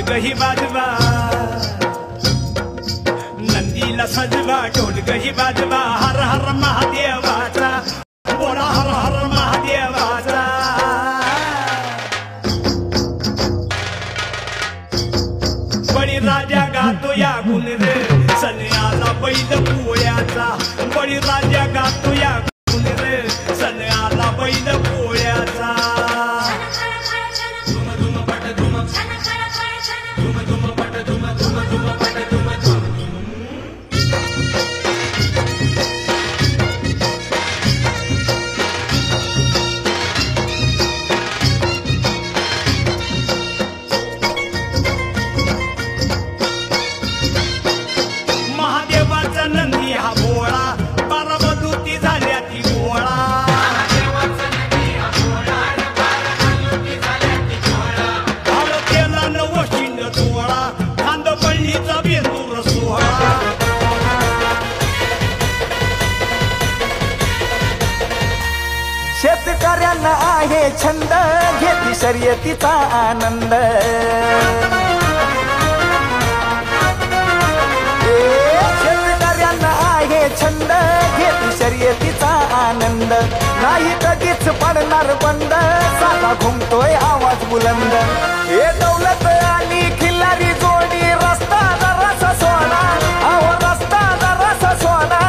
ढोलकही वाजवा, नंदीला सजवा ढोलकही वाजवा, हर हर महादेवाचा बोला, हर हर महादेवाचा। बळीराजा गातो या गुण रे, सन्याला बैल पोळ्याचा, बळीराजा गातो या गुण रे, सन्याला बैल पोळ्याचा। महादेवाचा नंदी हा भोळा, बारामधुती झाल्या ती गोळा, हळदीला नवशिंग सोहळा, खांदपळणीचा बेंदूर सोहळा। शेतकऱ्यांना आहे छंद, घेती शर्यतीचा आनंद। शेतकऱ्यांना आहे छंद, घेती शर्यतीचा आनंद। नाही कधीच पडणार बंद, साधा घुमतोय आवाज बुलंद। हे दौलत आणि खिल्लारी जोडी, रस्ता जरासा सोडा, अहो रस्ता जरासा सोडा।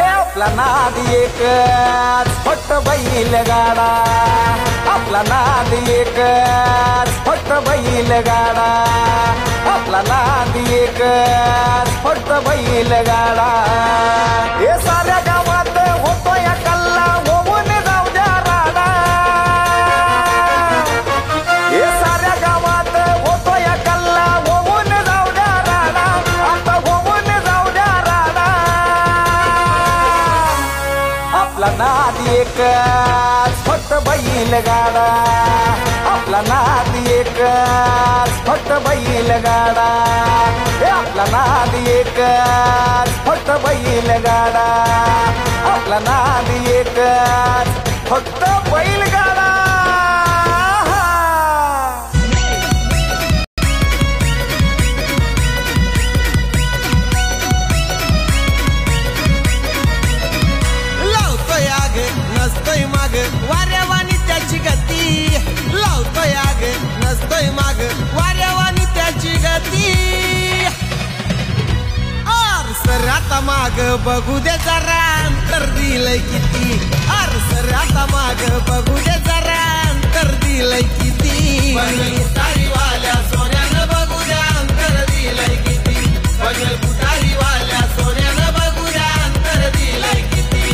आपला नाद एकच फक्त बैलगाडा, आपला नाद एकच फक्त बैलगाडा, आपला नाद एकच फक्त बैलगाडा। हे साऱ्या गावात होतो या कल्ला, होऊन जाऊ द्या राडा। हे साऱ्या गावात होतो या कल्ला, होऊन जाऊ द्या राडा, आता होऊन जाऊ द्या राडा। आपला नाद एकच फक्त बैलगाडा, आपला नाद एकच फक्त बैलगाडा, आपला नाद एकच फक्त बैलगाडा, आपला नाद एकच फक्त बैलगाडा। नसतोय माग वाऱ्यावानी त्याची गती, लावतोय आग नसतोय माग वाऱ्यावानी त्याची गती। सर आता माग बघू दे जरा, अंतर दिलंय किती, सर आता माग बघू दे जरा, अंतर दिलंय किती। बुटारीवाल्या सोन्यानं बघू द्या, अंतर दिलंय किती, बघेल बुटारीवाल्या सोन्यानं बघू द्या, अंतर दिलंय किती।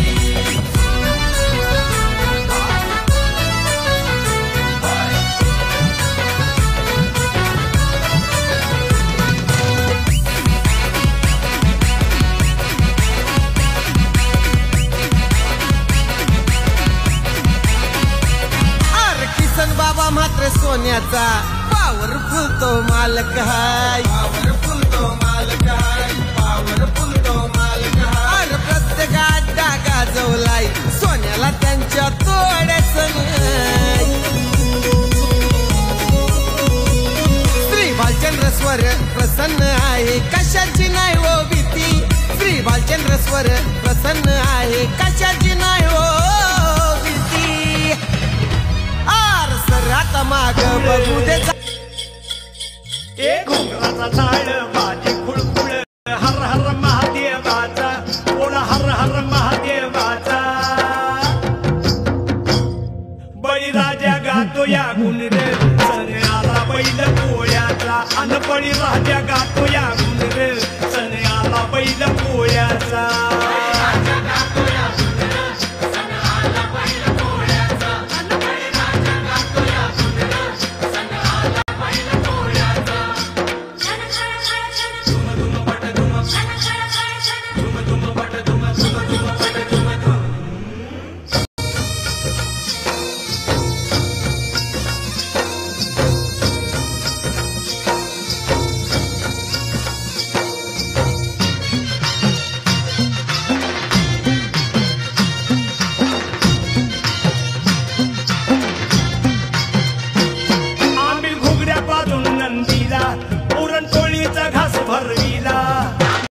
बाबा मात्र सोन्याचा पॉवरफुल तो मालक हाय, पॉवरफुल तो मालक हाय, पॉवरफुल तो मालक हाय। प्रत्येकात डागा जवलाय, सोन्याला त्यांच्या तोड्याचं नाही। श्री भालचंद्र स्वर प्रसन्न आहे, कशाची नाही हो भीती। श्री भालचंद्र स्वर प्रसन्न आहे, कशाची नाही हो भीती। आता माग बघू दे, घुंगराचा ताळ